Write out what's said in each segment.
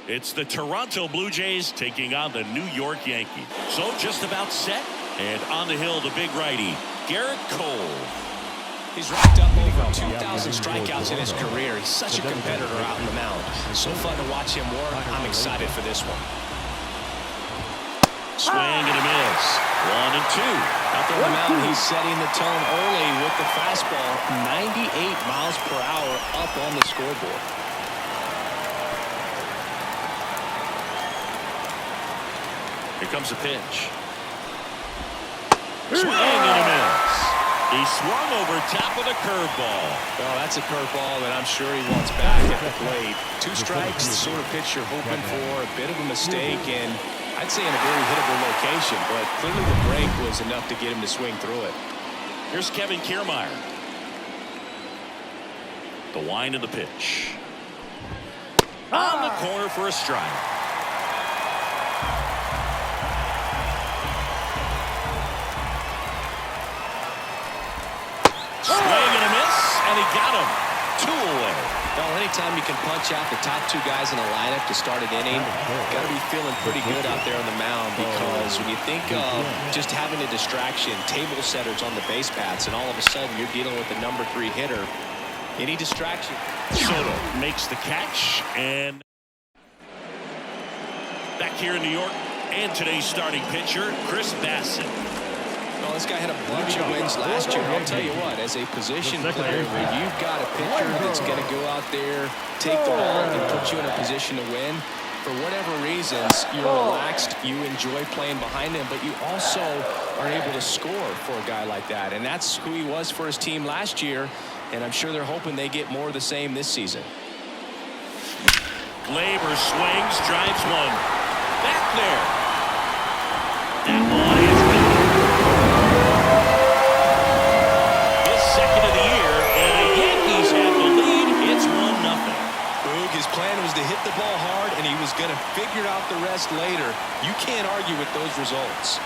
It's the Toronto Blue Jays taking on the New York Yankees. So just about set. And on the hill, the big righty, Garrett Cole. He's racked up over 2,000 strikeouts in his career. He's such a competitor out on the mound. So fun to watch him work. I'm excited for this one. Swing and a miss. 1 and 2. Out there on the mound, he's setting the tone early with the fastball. 98 miles per hour up on the scoreboard. Here comes a pitch. Swing and a miss. He swung over top of the curveball. Well, that's a curveball that I'm sure he wants back at the plate. 2 strikes, the sort of pitch you're hoping for. A bit of a mistake, and I'd say in a very hittable location, but clearly the break was enough to get him to swing through it. Here's Kevin Kiermaier. The wind of the pitch. On the corner for a strike. Swing and a miss, and he got him. 2 away. Well, anytime you can punch out the top 2 guys in a lineup to start an inning, got to be feeling pretty good out there on the mound, because when you think of just having a distraction, table setters on the base paths, and all of a sudden you're dealing with the number 3 hitter, any distraction. Soto makes the catch, and back here in New York, and today's starting pitcher, Chris Bassett. Well, this guy had a bunch of wins last year. I'll tell you what, as a position player where you've got a pitcher that's going to go out there, take the ball, and put you in a position to win, for whatever reasons, you're relaxed, you enjoy playing behind him, but you also are able to score for a guy like that. And that's who he was for his team last year, and I'm sure they're hoping they get more of the same this season. Glaber swings, drives one. Back there. That one is good. His second of the year, and the Yankees have the lead. It's 1-0. Boog, his plan was to hit the ball hard, and he was going to figure out the rest later. You can't argue with those results.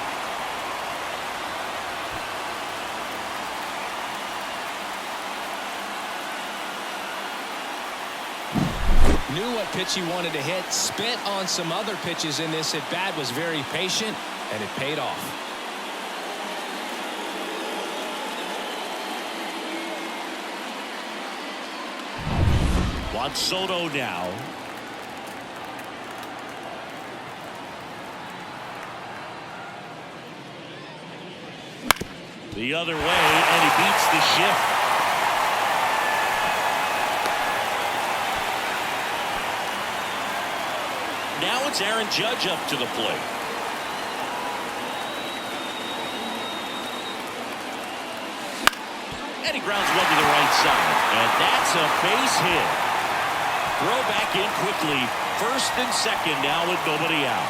Knew what pitch he wanted to hit, spent on some other pitches in this at-bat, was very patient, and it paid off. Juan Soto now. The other way, and he beats the shift. Now it's Aaron Judge up to the plate. And he grounds one to the right side. And that's a base hit. Throw back in quickly. First and second now with nobody out.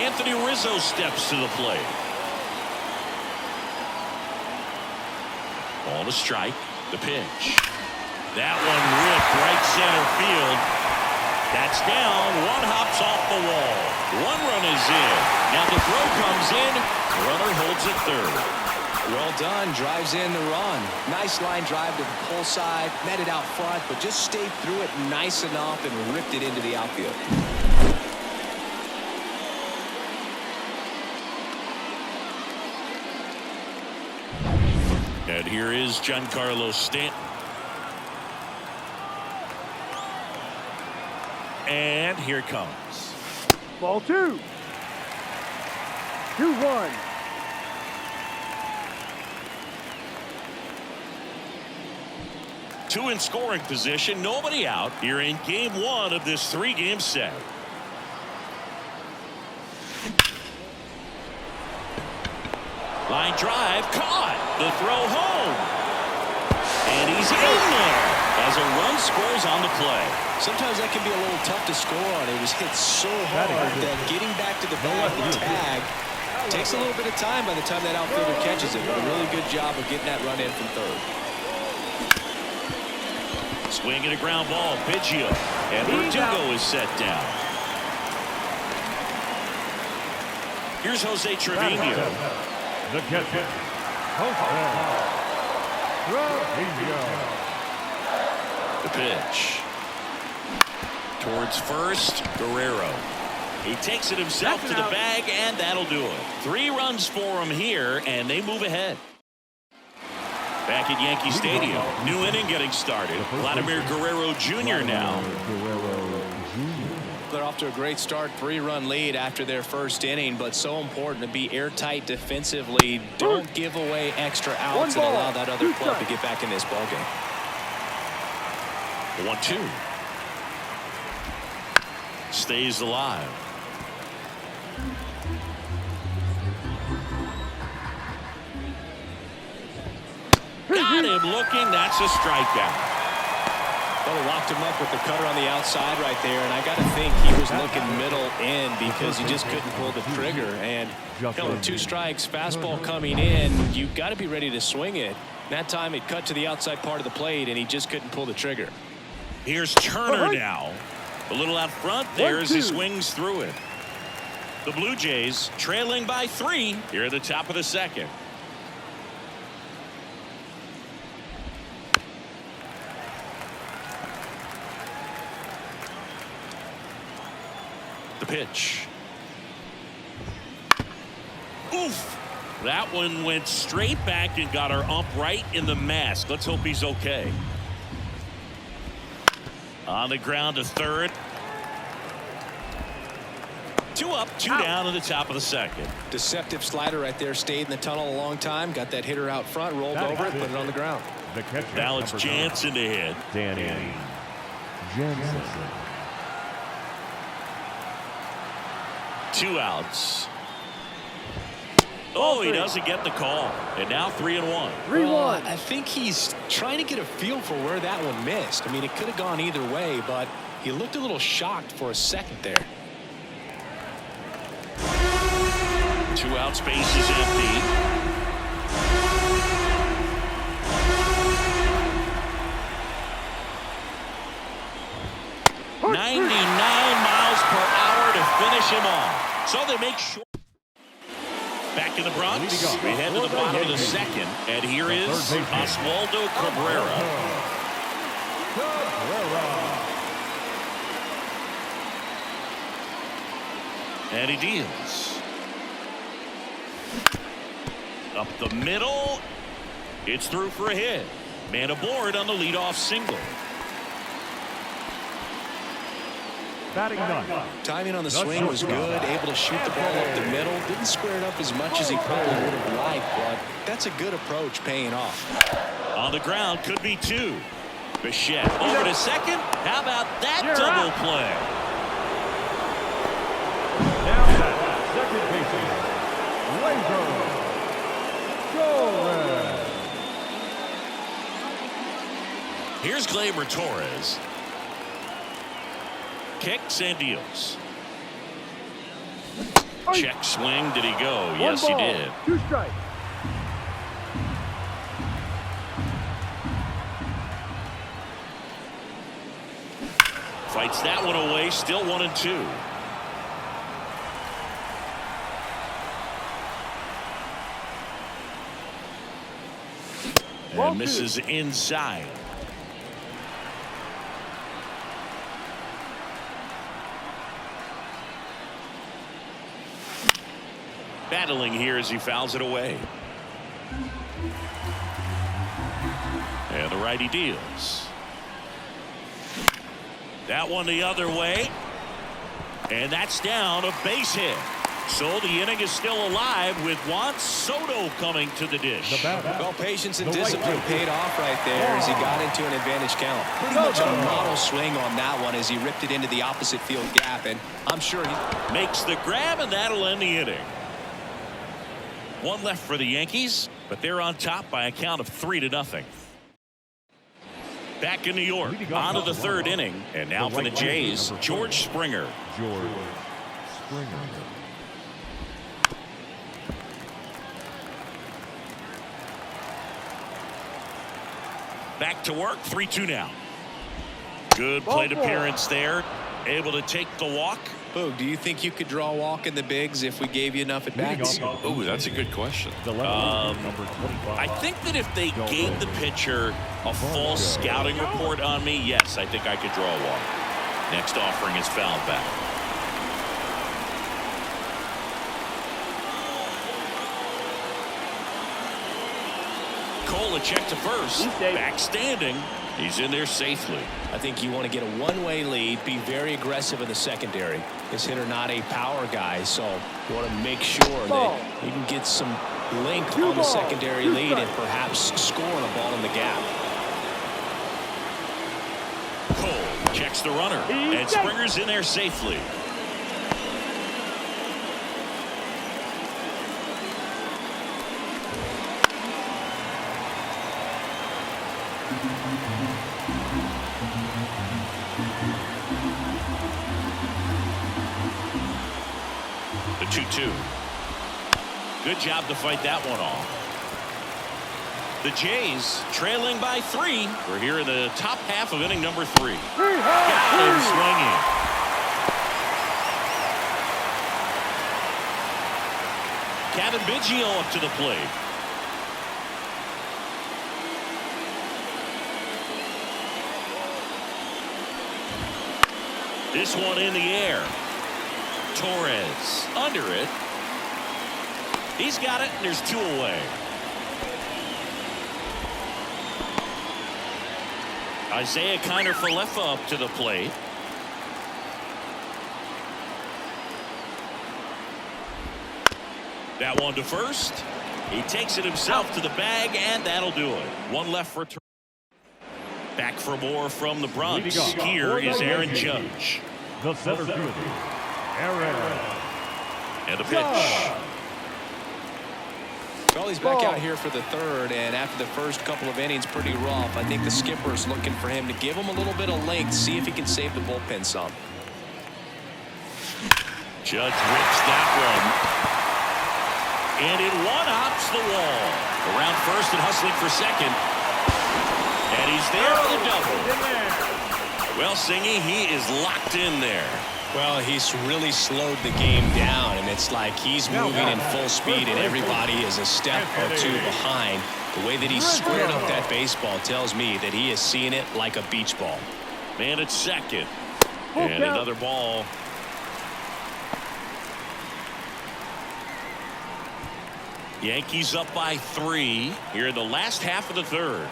Anthony Rizzo steps to the plate. Ball to strike. The pitch. That one ripped right center field. That's down. One hops off the wall. 1 run is in. Now the throw comes in. Runner holds at third. Well done. Drives in the run. Nice line drive to the pull side. Met it out front, but just stayed through it nice enough and ripped it into the outfield. And here is Giancarlo Stanton. And here comes. Ball 2. 2-1. Two in scoring position, nobody out here in game 1 of this 3-game set. Line drive, caught. The throw home. And he's in there as a run scores on the play. Sometimes that can be a little tough to score on. It was hit so hard that getting back to the bag and tag takes a little bit of time by the time that outfielder catches it. But a really good job of getting that run in from third. Swing and a ground ball. Biggio. And Verdugo is set down. Here's Jose Trevino. The catcher, Jose Trevino. The pitch. Towards first, Guerrero. He takes it himself to the bag, and that'll do it. 3 runs for him here, and they move ahead. Back at Yankee Stadium, new inning getting started. Vladimir Guerrero Jr. now. They're off to a great start, 3-run lead after their first inning, but so important to be airtight defensively. Don't give away extra outs and allow that other club to get back in this ballgame. 1-2. Stays alive. Got him looking. That's a strikeout. Well, locked him up with the cutter on the outside right there, and I got to think he was looking middle in because he just couldn't pull the trigger. And with 2 strikes, fastball coming in, you've got to be ready to swing it. That time it cut to the outside part of the plate, and he just couldn't pull the trigger. Here's Turner now. A little out front there as he swings through it. The Blue Jays trailing by 3 here at the top of the second. The pitch. Oof. That one went straight back and got our ump right in the mask. Let's hope he's okay. On the ground to third. 2 up, 2 down in the top of the second. Deceptive slider right there. Stayed in the tunnel a long time. Got that hitter out front. Rolled over it. Put it on the ground. Now it's Jansen to hit. Danny Jansen. 2 outs. Oh, he doesn't get the call. And now 3-1. 3-1. I think he's trying to get a feel for where that one missed. I mean, it could have gone either way, but he looked a little shocked for a second there. 2 outs, base is empty. '99 miles per hour to finish him off. So they make sure. Back in the Bronx, we head to the bottom of the second, and here is Oswaldo Cabrera. And he deals. Up the middle. It's through for a hit. Man aboard on the leadoff single. Batting done. Timing on the swing was good. Able to shoot the ball up the middle. Didn't square it up as much as he probably would have liked, but that's a good approach paying off. On the ground, could be 2. Bichette over to second. How about that double play? Now that second baseman, Rizzo. Here's Gleyber Torres. Kicks and deals. Check swing. Did he go? Yes, he did. 2 strikes. Fights that one away. Still 1-2. And misses inside. Battling here as he fouls it away. And the righty deals. That one the other way. And that's down, a base hit. So the inning is still alive with Juan Soto coming to the dish. Well, patience and discipline paid off right there as he got into an advantage count. Pretty much a model swing on that one as he ripped it into the opposite field gap, and I'm sure he makes the grab, and that'll end the inning. 1 left for the Yankees, but they're on top by a count of 3-0. Back in New York, on to the 3rd inning, and now for the Jays, George Springer. Back to work, 3-2 now. Good plate appearance there. able to take the walk. Boog, do you think you could draw a walk in the bigs if we gave you enough at bats? Oh, that's a good question. Number 25. I think that if they gave the pitcher a full scouting report on me, yes, I think I could draw a walk. Next offering is fouled back. Cole a check to first. Back standing. He's in there safely. I think you want to get a one-way lead, be very aggressive in the secondary. This hitter not a power guy, so you want to make sure that you can get some length on the secondary lead and perhaps score on a ball in the gap. Cole checks the runner, and Springer's in there safely. The 2-2. Good job to fight that one off. The Jays trailing by 3. We're here in the top half of inning number 3. Got him swinging. Kevin Biggio up to the plate. This one in the air. Torres under it. He's got it, and there's 2 away. Isaiah Kiner-Falefa up to the plate. That one to first. He takes it himself to the bag, and that'll do it. 1 left for turn. Back for more from the Bronx. Here is Aaron Judge. The center fielder, Aaron. And the pitch. Well, he's back out here for the third, and after the first couple of innings, pretty rough. I think the skipper's looking for him to give him a little bit of length, see if he can save the bullpen some. Judge rips that one. And it one-hops the wall. Around first and hustling for second. And he's there for the double. Well, Singy, he is locked in there. Well, he's really slowed the game down, and it's like he's moving in full speed, and everybody is a step or 2 behind. The way that he squared up that baseball tells me that he is seeing it like a beach ball. Man at second. And another ball. Yankees up by 3 here in the last half of the third.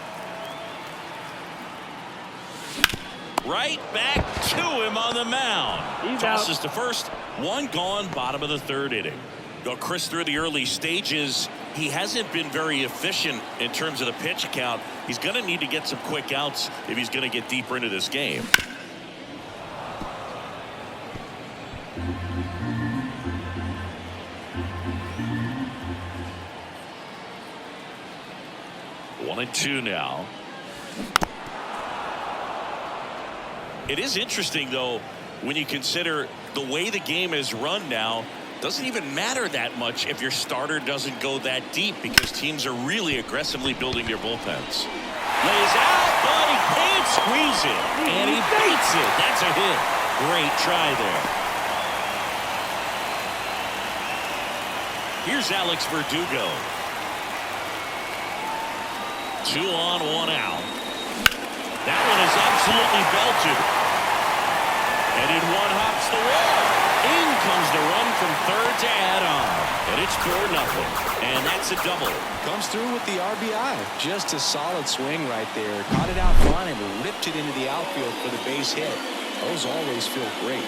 Right back to him on the mound. Tosses to first. 1 gone, bottom of the third inning. Go Chris through the early stages. He hasn't been very efficient in terms of the pitch count. He's going to need to get some quick outs if he's going to get deeper into this game. One and 2 now. It is interesting, though, when you consider the way the game is run now. Doesn't even matter that much if your starter doesn't go that deep, because teams are really aggressively building their bullpens. Lays out, but he can't squeeze it, and he beats it. That's a hit. Great try there. Here's Alex Verdugo. 2 on, 1 out. That one is absolutely belted. And it one-hops the wall. In comes the run from third to add on. And it's 4-0. And that's a double. Comes through with the RBI. Just a solid swing right there. Caught it out front and ripped it into the outfield for the base hit. Those always feel great.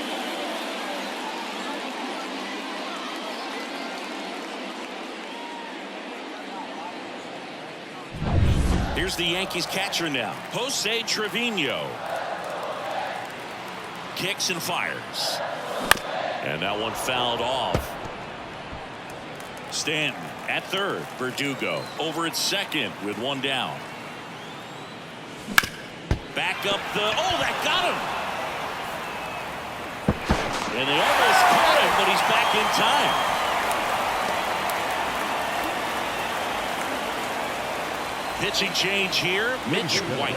Here's the Yankees catcher now, Jose Trevino. Kicks and fires. And that one fouled off. Stanton at third. Verdugo over at second with 1 down. Back up the... Oh, that got him! And they almost caught him, but he's back in time. Pitching change here, Mitch White.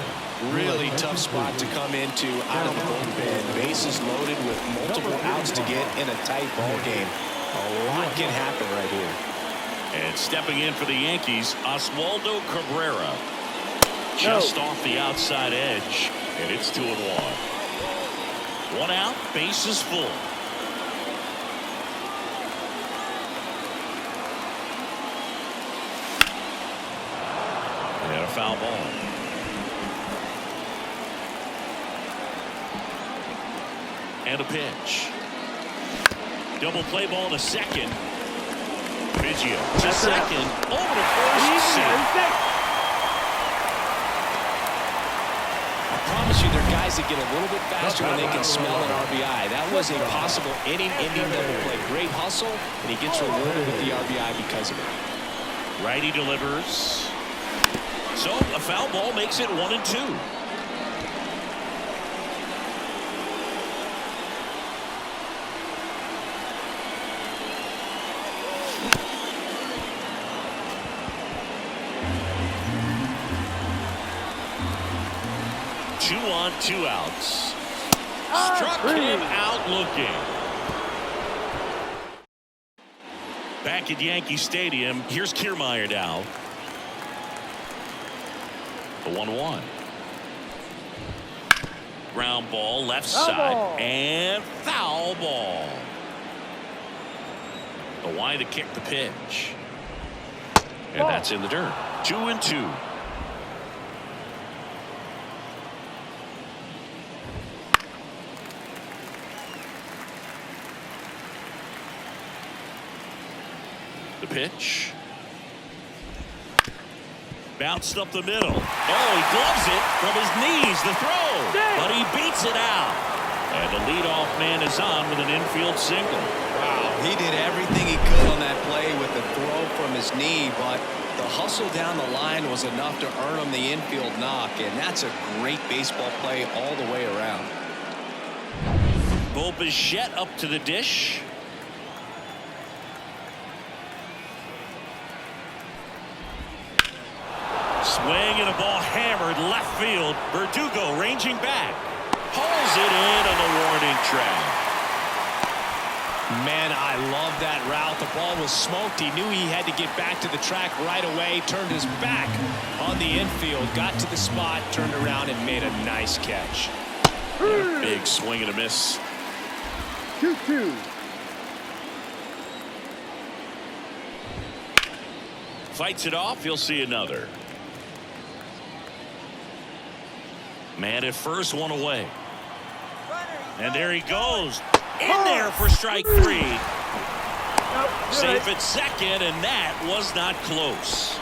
Really tough spot to come into out of the bullpen. Bases loaded with multiple outs to get in a tight ball game. A lot can happen right here. And stepping in for the Yankees, Oswaldo Cabrera. Just off the outside edge, and it's 2-1. One out, bases full. And a foul ball. And a pitch. Double play ball to second. Rizzo to second. Over to first. I promise you, there are guys that get a little bit faster when they can smell an RBI. That was a possible inning ending double play. Great hustle, and he gets rewarded with the RBI because of it. Righty delivers. So a foul ball makes it 1-2. Two on, 2 outs. Struck him out looking. Back at Yankee Stadium, here's Kiermaier now. The 1-1. Ground ball left side and foul ball. The wide to kick the pitch. And that's in the dirt. 2-2. The pitch. Bounced up the middle. Oh, he gloves it from his knees. The throw. But he beats it out. And the leadoff man is on with an infield single. Wow, he did everything he could on that play with the throw from his knee, but the hustle down the line was enough to earn him the infield knock, and that's a great baseball play all the way around. Bo Bichette up to the dish. Swing and a ball hammered left field. Verdugo ranging back. Pulls it in on the warning track. Man, I love that route. The ball was smoked. He knew he had to get back to the track right away. Turned his back on the infield. Got to the spot. Turned around and made a nice catch. Big swing and a miss. 2-2. Fights it off. You'll see another. Man at first, one away. And there he goes. In there for strike 3. Safe at second, and that was not close.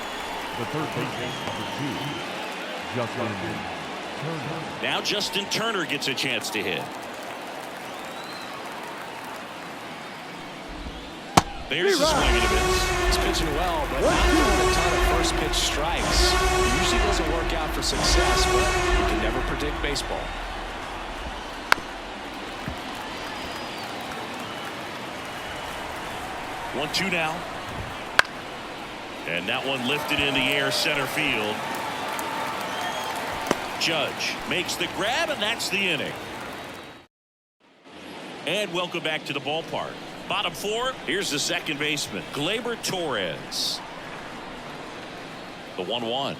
The third baseman, number 2, Justin Turner. Now Justin Turner gets a chance to hit. There's the swing and a miss. He's pitching well, but not throwing a ton of first pitch strikes. It usually doesn't work out for success, but you can never predict baseball. One-two now. And that one lifted in the air center field. Judge makes the grab, and that's the inning. And welcome back to the ballpark. Bottom 4, here's the second baseman, Gleyber Torres. The 1-1.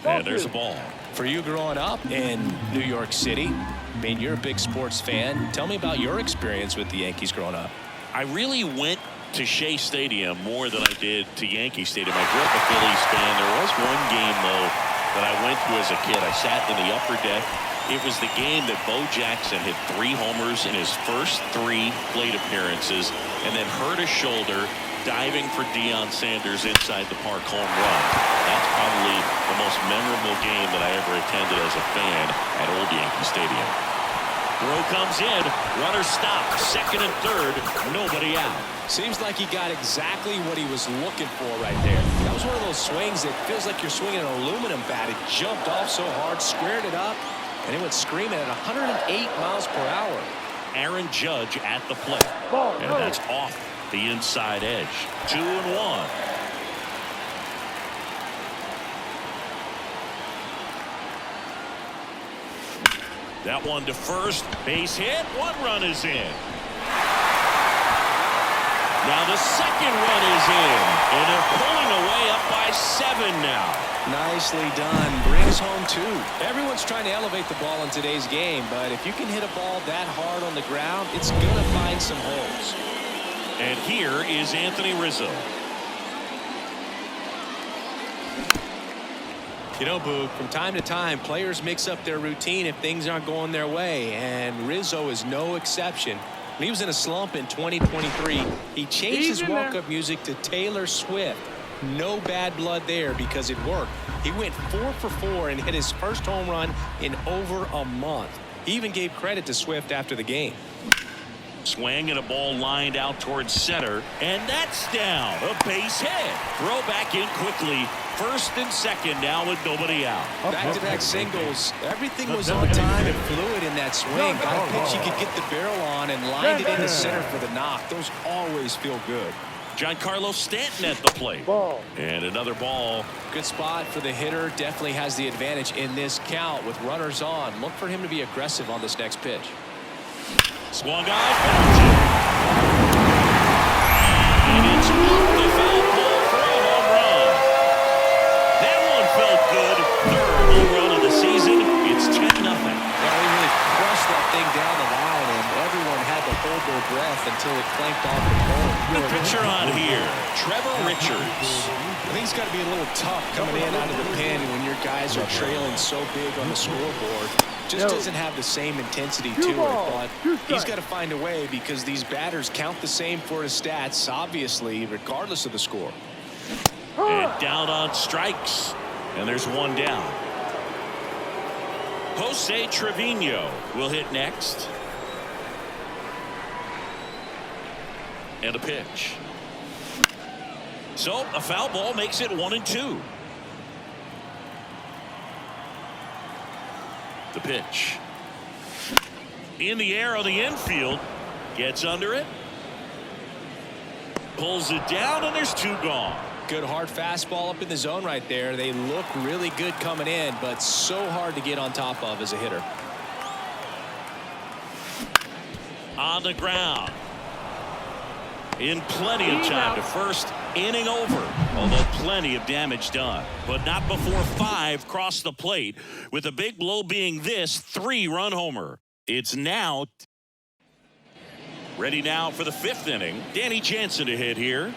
And there's a ball. For you growing up in New York City, I mean, you're a big sports fan. Tell me about your experience with the Yankees growing up. I really went to Shea Stadium more than I did to Yankee Stadium. I grew up a Phillies fan. There was one game, though, that I went to as a kid. I sat in the upper deck. It was the game that Bo Jackson hit 3 homers in his first 3 plate appearances and then hurt his shoulder diving for Deion Sanders inside the park home run. That's probably the most memorable game that I ever attended as a fan at Old Yankee Stadium. Throw comes in, runner stopped, second and third, nobody out. Seems like he got exactly what he was looking for right there. That was one of those swings that feels like you're swinging an aluminum bat. It jumped off so hard, squared it up, and it went screaming at 108 miles per hour. Aaron Judge at the plate. And that's off the inside edge. 2-1. That one to first. Base hit. One run is in. Now the second run is in. And they're pulling away up by 7 now. Nicely done. Brings home 2. Everyone's trying to elevate the ball in today's game, but if you can hit a ball that hard on the ground, it's going to find some holes. And here is Anthony Rizzo. You know, Boog, from time to time, players mix up their routine if things aren't going their way, and Rizzo is no exception. When he was in a slump in 2023, he changed his walk-up music to Taylor Swift. No bad blood there because it worked. He went 4 for 4 and hit his first home run in over a month. He even gave credit to Swift after the game. Swing and a ball lined out towards center, and that's down. A base hit. Throw back in quickly. First and second now with nobody out. Back-to-back singles. Everything was on time and fluid in that swing. Got a pitch he could get the barrel on and lined it into center for the knock. Those always feel good. Giancarlo Stanton at the plate. Ball. And another ball. Good spot for the hitter. Definitely has the advantage in this count with runners on. Look for him to be aggressive on this next pitch. Swung on, fouls it. And it's off the foul pole for a home run. That one felt good. Third home run of the season. It's 10-0. Well, he really crushed that thing down the line, and everyone had to hold their breath until it clanked off the pole. The pitcher on here, Trevor Richards. I think it's got to be a little tough coming in out of the pen when your guys are trailing so big on the scoreboard. Just doesn't have the same intensity to it, but he's got to find a way because these batters count the same for his stats, obviously, regardless of the score. And down on strikes, and there's one down. Jose Trevino will hit next. And a pitch. So a foul ball makes it 1-2. The pitch. In the air on the infield. Gets under it. Pulls it down, and there's 2 gone. Good hard fastball up in the zone right there. They look really good coming in, but so hard to get on top of as a hitter. On the ground. In plenty of time to first. Inning over, although plenty of damage done, but not before 5 cross the plate, with the big blow being this 3-run homer. It's now ready now for the 5th inning. Danny Jansen to hit here.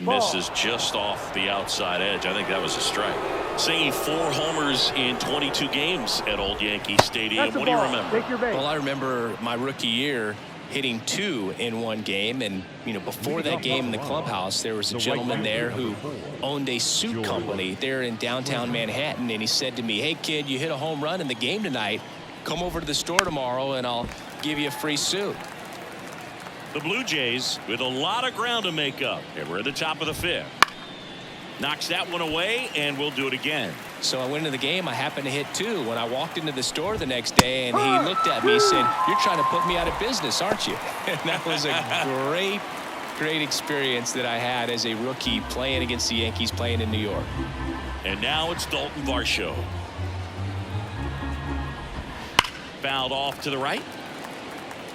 Misses just off the outside edge. I think that was a strike. Saying 4 homers in 22 games at Old Yankee Stadium. What do you remember? Well, I remember my rookie year hitting 2 in one game, and before that game in the clubhouse, there was a gentleman there who owned a suit company there in downtown Manhattan, and he said to me, "Hey kid, you hit a home run in the game tonight, come over to the store tomorrow and I'll give you a free suit." The Blue Jays with a lot of ground to make up, and we're at the top of the 5th. Knocks that one away, and we'll do it again. So I went into the game. I happened to hit 2 when I walked into the store the next day, and he looked at me and said, "You're trying to put me out of business, aren't you?" And that was a great experience that I had as a rookie playing against the Yankees, playing in New York. And now it's Dalton Varsho. Fouled off to the right.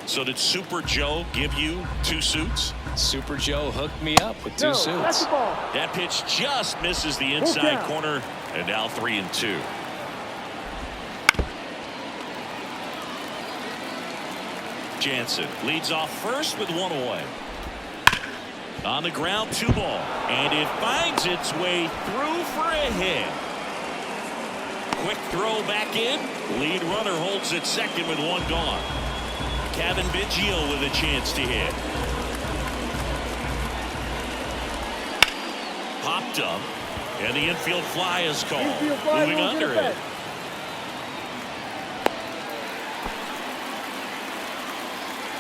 So did Super Joe give you 2 suits? Super Joe hooked me up with 2 suits. That pitch just misses the inside corner, and now 3-2. Jansen leads off first with 1 away. On the ground, 2 ball, and it finds its way through for a hit. Quick throw back in. Lead runner holds at second with 1 gone. Kevin Biggio with a chance to hit. Popped up, and the infield fly is called. Moving under it.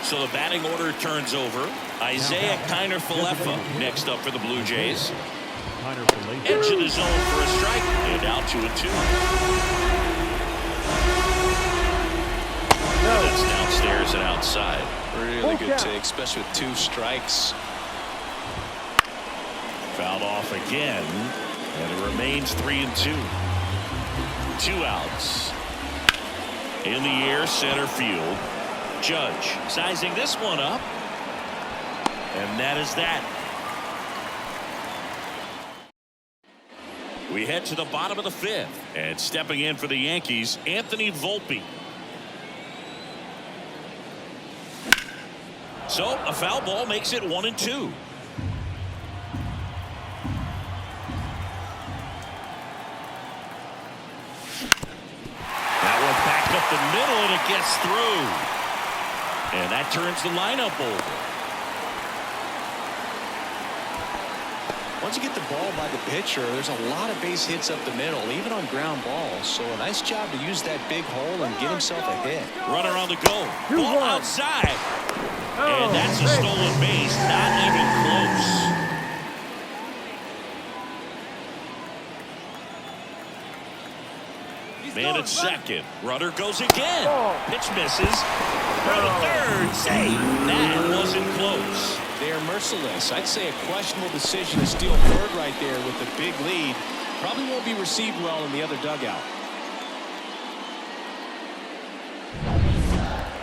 So the batting order turns over. Isaiah Kiner-Falefa next up for the Blue Jays. Edge of the zone for a strike, and out to a 2. That's downstairs and outside. Really good take, especially with 2 strikes. Fouled off again, and it remains 3-2. 2 outs. In the air, center field. Judge sizing this one up. And that is that. We head to the bottom of the 5th. And stepping in for the Yankees, Anthony Volpe. So a foul ball makes it 1-2. That one backed up the middle, and it gets through. And that turns the lineup over. Once you get the ball by the pitcher, there's a lot of base hits up the middle, even on ground balls. So a nice job to use that big hole and get himself a hit. Runner on the go. Ball outside. And that's a stolen base. Not even close. Man at second. Runner goes again. Pitch misses. Throw to third. Save. That wasn't close. They're merciless. I'd say a questionable decision to steal third right there with the big lead. Probably won't be received well in the other dugout.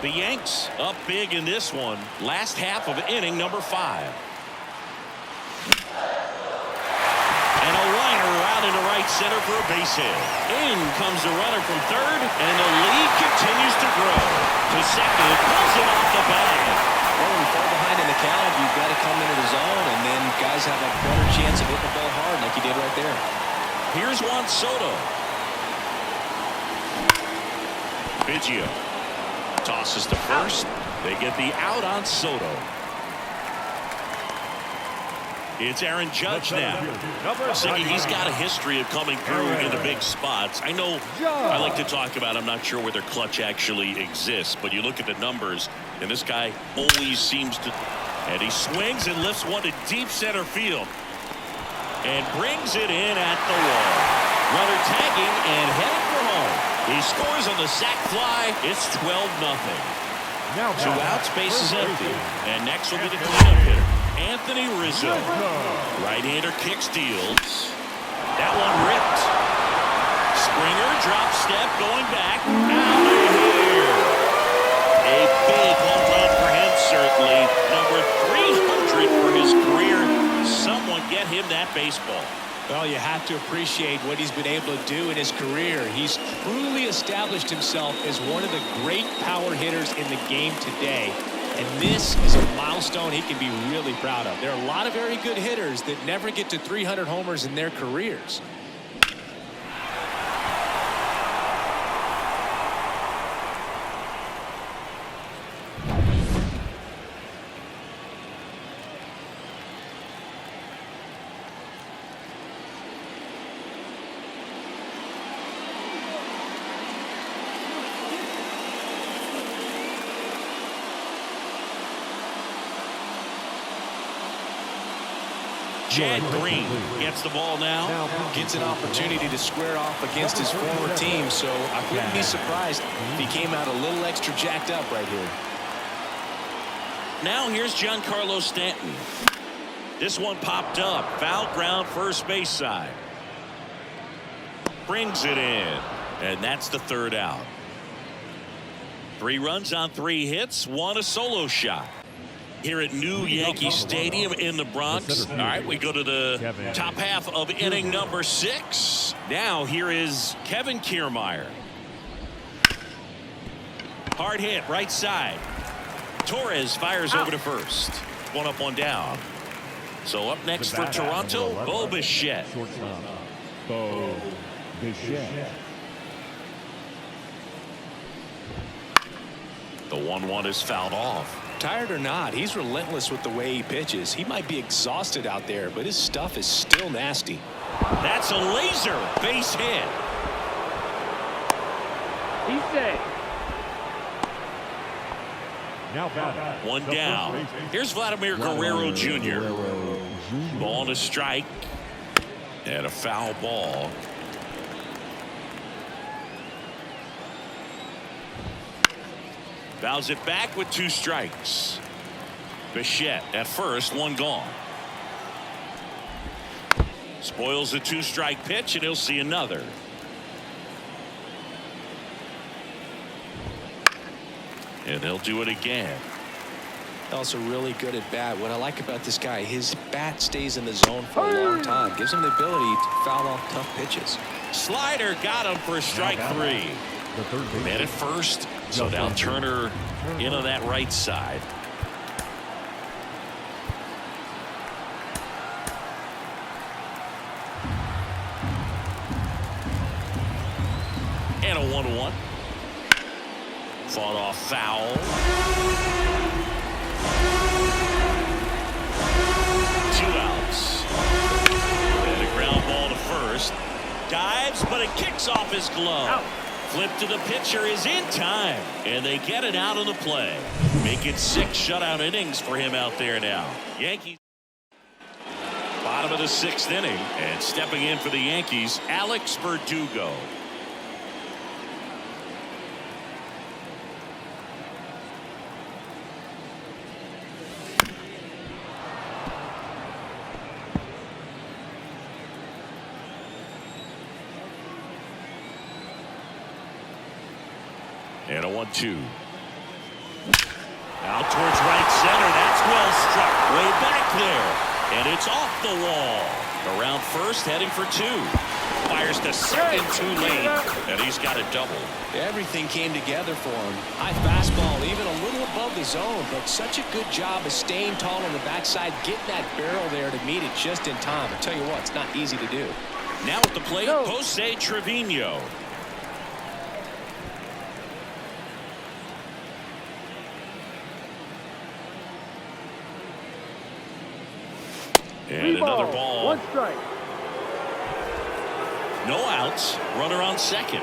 The Yanks up big in this one. Last half of inning number 5. And a liner out into right center for a base hit. In comes the runner from third, and the lead continues to grow. To second, pulls it off the bag. Well, when you fall behind in the count, you've got to come into the zone, and then guys have a better chance of hitting the ball hard like you did right there. Here's Juan Soto. Biggio tosses to first. They get the out on Soto. It's Aaron Judge now. Siggy, he's got a history of coming through into big spots. I know I like to talk about, I'm not sure whether clutch actually exists, but you look at the numbers, and this guy always seems to. And he swings and lifts one to deep center field. And brings it in at the wall. Runner tagging and heading for home. He scores on the sac fly. It's 12-0. Now 2 outs, bases empty. And next will be the cleanup hitter, Anthony Rizzo. Right-hander kick steals. That one ripped. Springer drop step going back. Out of here. A big home run for him, certainly. Number 300 for his career. Someone get him that baseball. Well, you have to appreciate what he's been able to do in his career. He's truly established himself as one of the great power hitters in the game today. And this is a milestone he can be really proud of. There are a lot of very good hitters that never get to 300 homers in their careers. Chad Green gets the ball now. Gets an opportunity to square off against his former team, so I wouldn't be surprised if he came out a little extra jacked up right here. Now here's Giancarlo Stanton. This one popped up. Foul ground first base side. Brings it in. And that's the 3rd out. 3 runs on 3 hits. 1 a solo shot. Here at New Yankee Stadium in the Bronx. All right, we go to the top half of inning number 6. Now here is Kevin Kiermaier. Hard hit, right side. Torres fires over to first. 1 up, 1 down. So up next for Toronto, Bo Bichette. Bo Bichette. The 1-1 is fouled off. Tired or not, he's relentless with the way he pitches. He might be exhausted out there, but his stuff is still nasty. That's a laser base hit. He's safe. Now back. 1 down. Here's Vladimir Guerrero Jr. Ball to strike. And a foul ball. Fouls it back with 2 strikes. Bichette at first, 1 gone. Spoils a 2-strike pitch, and he'll see another. And they'll do it again. Also really good at bat. What I like about this guy, his bat stays in the zone for a long time. Gives him the ability to foul off tough pitches. Slider got him for strike 3. Man at first. So now Turner in on that right side. And a 1-1. Fought off foul. 2 outs. And a ground ball to first. Dives, but it kicks off his glove. Flip to the pitcher is in time. And they get it out of the play. Make it 6 shutout innings for him out there now. Yankees. Bottom of the 6th inning. And stepping in for the Yankees, Alex Verdugo. And a 1-2. Out towards right center. That's well struck. Way back there. And it's off the wall. Around first, heading for 2. Fires to second too late. And he's got a double. Everything came together for him. High fastball, even a little above the zone, but such a good job of staying tall on the backside, getting that barrel there to meet it just in time. I tell you what, it's not easy to do. Now at the plate, Jose Trevino. And another ball. 1 strike. No outs. Runner on second.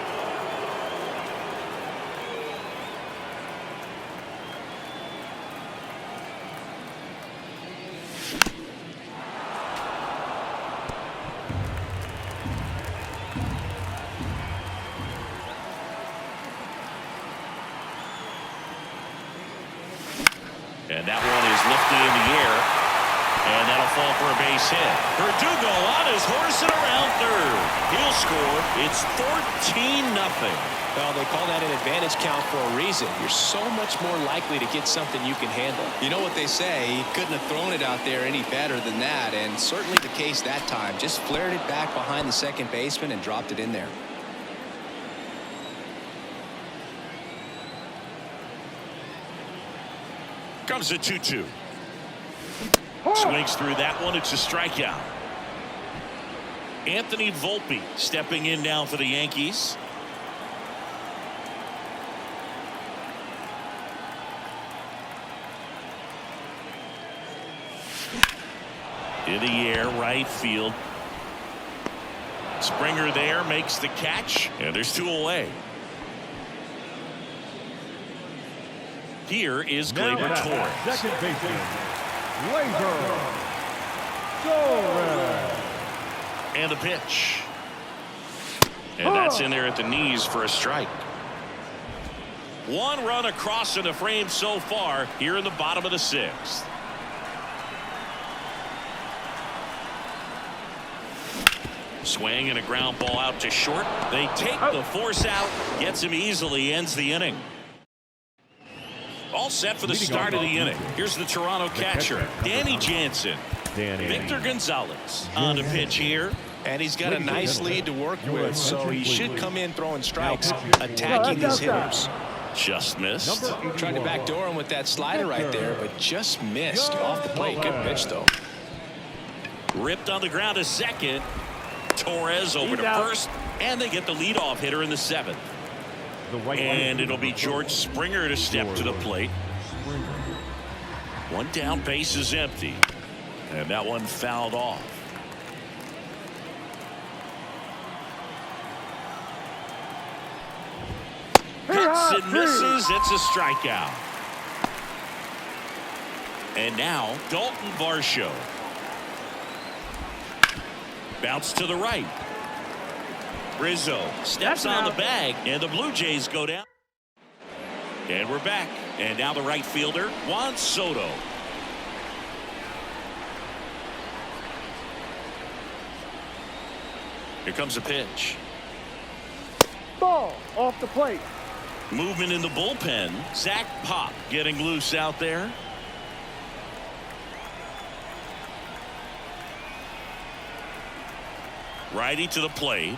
And that one is lifted in the air. And that'll fall for a base hit. Verdugo on his horse and around third. He'll score. It's 14-0. Well, they call that an advantage count for a reason. You're so much more likely to get something you can handle. You know what they say, he couldn't have thrown it out there any better than that, and certainly the case that time. Just flared it back behind the second baseman and dropped it in there. Comes a 2-2. Swings through that one. It's a strikeout. Anthony Volpe stepping in now for the Yankees. In the air, right field. Springer there makes the catch, and there's 2 away. Here is Gleyber Torres. Second baseman, Gleyber Torres. And the pitch. And that's in there at the knees for a strike. 1 run across in the frame so far here in the bottom of the 6th. Swing and a ground ball out to short. They take the force out. Gets him easily. Ends the inning. All set for the start of the inning. Here's the Toronto catcher, Danny Jansen. Victor Gonzalez on the pitch here. And he's got a nice lead to work with, so he should come in throwing strikes, attacking his hitters. Just missed. Tried to backdoor him with that slider right there, but just missed off the plate. Good pitch, though. Ripped on the ground to second. Torres over to first, and they get the leadoff hitter in the 7th. And it'll be George Springer to step to the plate. 1 down, base is empty. And that one fouled off. Hits and misses. It's a strikeout. And now Dalton Varsho. Bounce to the right. Rizzo steps on the bag, and the Blue Jays go down. And we're back. And now the right fielder, Juan Soto. Here comes a pitch. Ball off the plate. Movement in the bullpen. Zach Pop getting loose out there. Righty to the plate.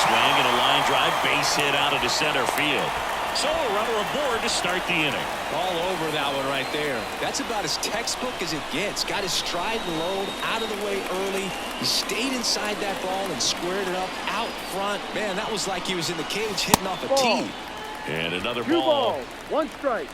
Swing and a line drive, base hit out into center field. So a runner aboard to start the inning. All over that one right there. That's about as textbook as it gets. Got his stride and load out of the way early. He stayed inside that ball and squared it up out front. Man, that was like he was in the cage hitting off a tee. And another Two ball. balls, one strike.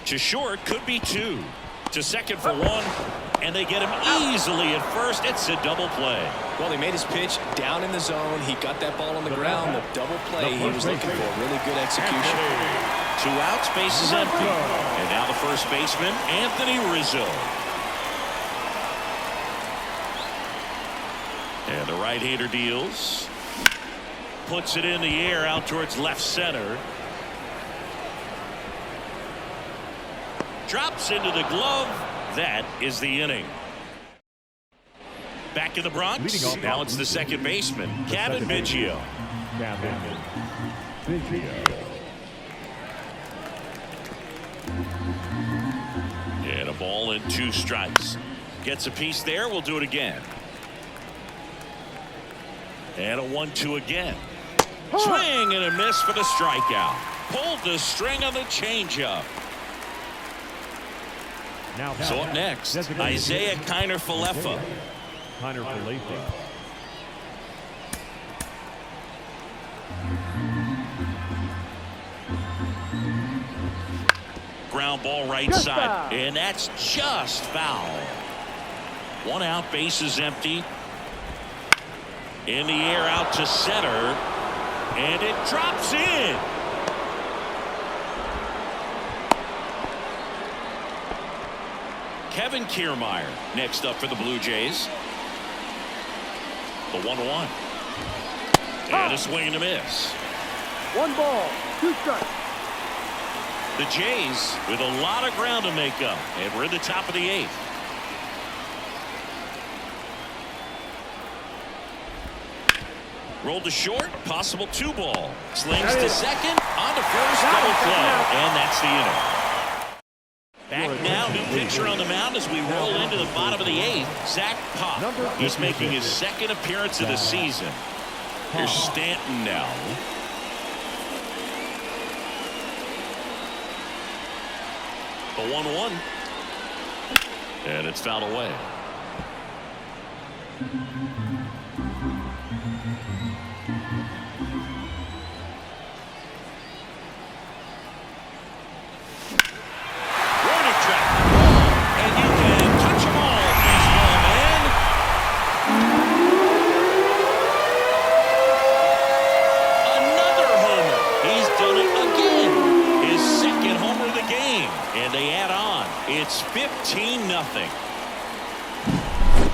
To short, could be two. To second for one, and they get him easily at first. It's a double play. Well, he made his pitch down in the zone. He got that ball on the ground. The double play he was looking for. Really good execution. 2 outs, base is empty. And now the first baseman, Anthony Rizzo. And the right-hander deals. Puts it in the air out towards left center. Drops into the glove. That is the inning. Back in the Bronx. Now it's the second baseman, Kevin Biggio. And a ball and 2 strikes. Gets a piece there. We'll do it again. And a 1-2 again. Swing and a miss for the strikeout. Pulled the string on the changeup. So up next, Isaiah Kiner-Falefa. Ground ball right side, and that's just foul. 1 out, base is empty. In the air out to center, and it drops in. Kevin Kiermaier next up for the Blue Jays. The 1-1. And a swing and a miss. 1 ball, 2 strikes. The Jays with a lot of ground to make up, and we're in the top of the 8th. Rolled to short, possible 2 ball. Slings to second, on to first, double play, and that's the inning. Back now, new pitcher on the mound as we roll into the bottom of the 8th. Zach Pop. He's making his 2nd appearance of the season. Here's Stanton now. The 1-1. And it's fouled away. It's 15-0.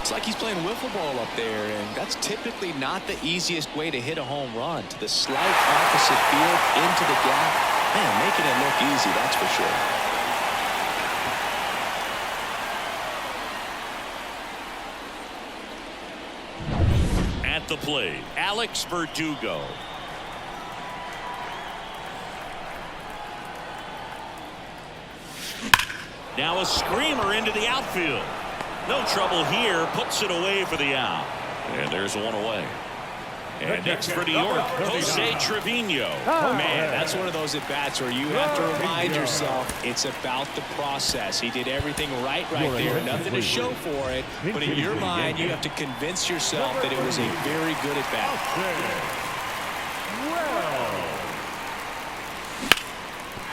It's like he's playing wiffle ball up there, and that's typically not the easiest way to hit a home run. To the slight opposite field, into the gap. Man, making it look easy, that's for sure. At the plate, Alex Verdugo. Now a screamer into the outfield. No trouble here. Puts it away for the out. And there's 1 away. And next for New York, Jose Trevino. Man, that's one of those at-bats where you have to remind yourself it's about the process. He did everything right there. Nothing to show for it. But in your mind, you have to convince yourself that it was a very good at-bat.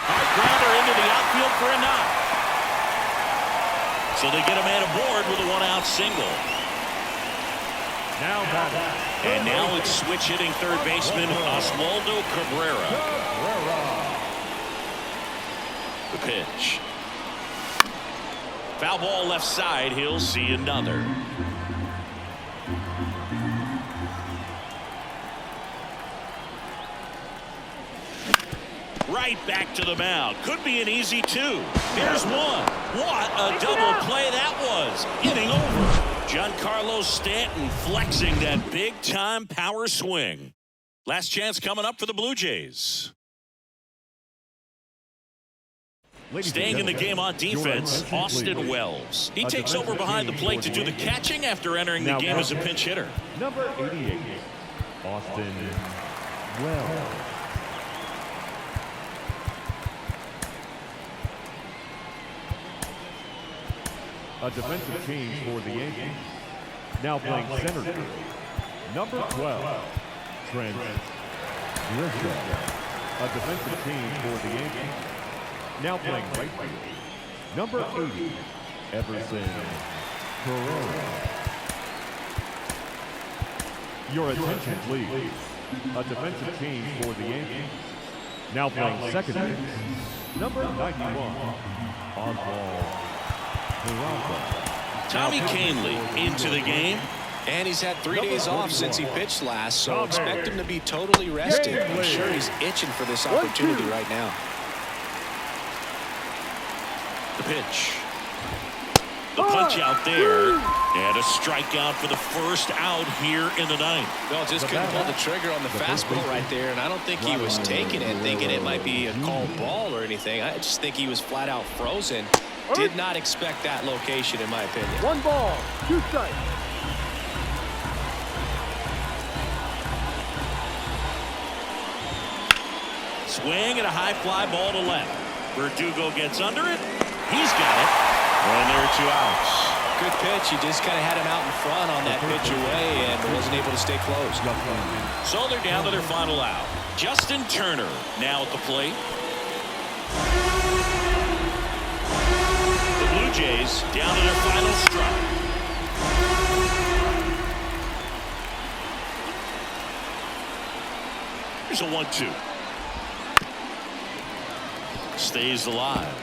Hard grounder into the outfield for a knock. So they get a man aboard with a 1-out single. And now it's switch hitting third baseman Oswaldo Cabrera. The pitch. Foul ball left side. He'll see another. right back to the mound. Could be an easy two. Here's one. What a double play that was. Inning over. Giancarlo Stanton flexing that big-time power swing. Last chance coming up for the Blue Jays. Staying in the game on defense, Austin Wells. He takes over behind the plate to do the catching after entering the game as a pinch hitter. Number 88, Austin Wells. A defensive change for the Yankees. Now playing center field. Number 12, Trent Rizzo. A defensive change for the Yankees. Now playing right field. Number 80, Everson Corona. Your attention, please. A defensive change for the Yankees. Now playing second base. Number 91, Oswald. Tommy Kahnle into the game. And he's had 3 days off since he pitched last, so expect him to be totally rested. I'm sure he's itching for this opportunity right now. The pitch. The punch out there. And a strikeout for the first out here in the ninth. Well, just couldn't pull the trigger on the fastball right there, and I don't think he was taking it thinking it might be a called ball or anything. I just think he was flat out frozen. Did not expect that location, in my opinion. 1 ball, 2 strikes. Swing and a high fly ball to left. Verdugo gets under it. He's got it. And there are 2 outs. Good pitch. He just kind of had him out in front on that pitch away and wasn't able to stay close. So they're down to their final out. Justin Turner now at the plate. The Blue Jays down to their final strike. Here's a 1-2. Stays alive.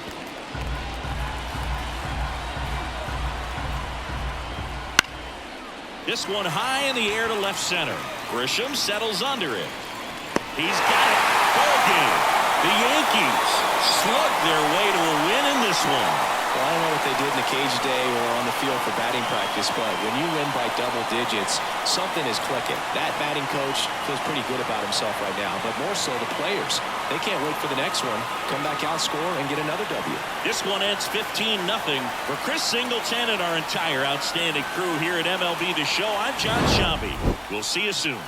This one high in the air to left center. Grisham settles under it. He's got it. Ball game. The Yankees slug their way to a win in this one. Well, I don't know what they did in the cage today or on the field for batting practice, but when you win by double digits, something is clicking. That batting coach feels pretty good about himself right now, but more so the players. They can't wait for the next one. Come back out, score, and get another W. This one ends 15-0. For Chris Singleton and our entire outstanding crew here at MLB The Show, I'm John Shambi. We'll see you soon.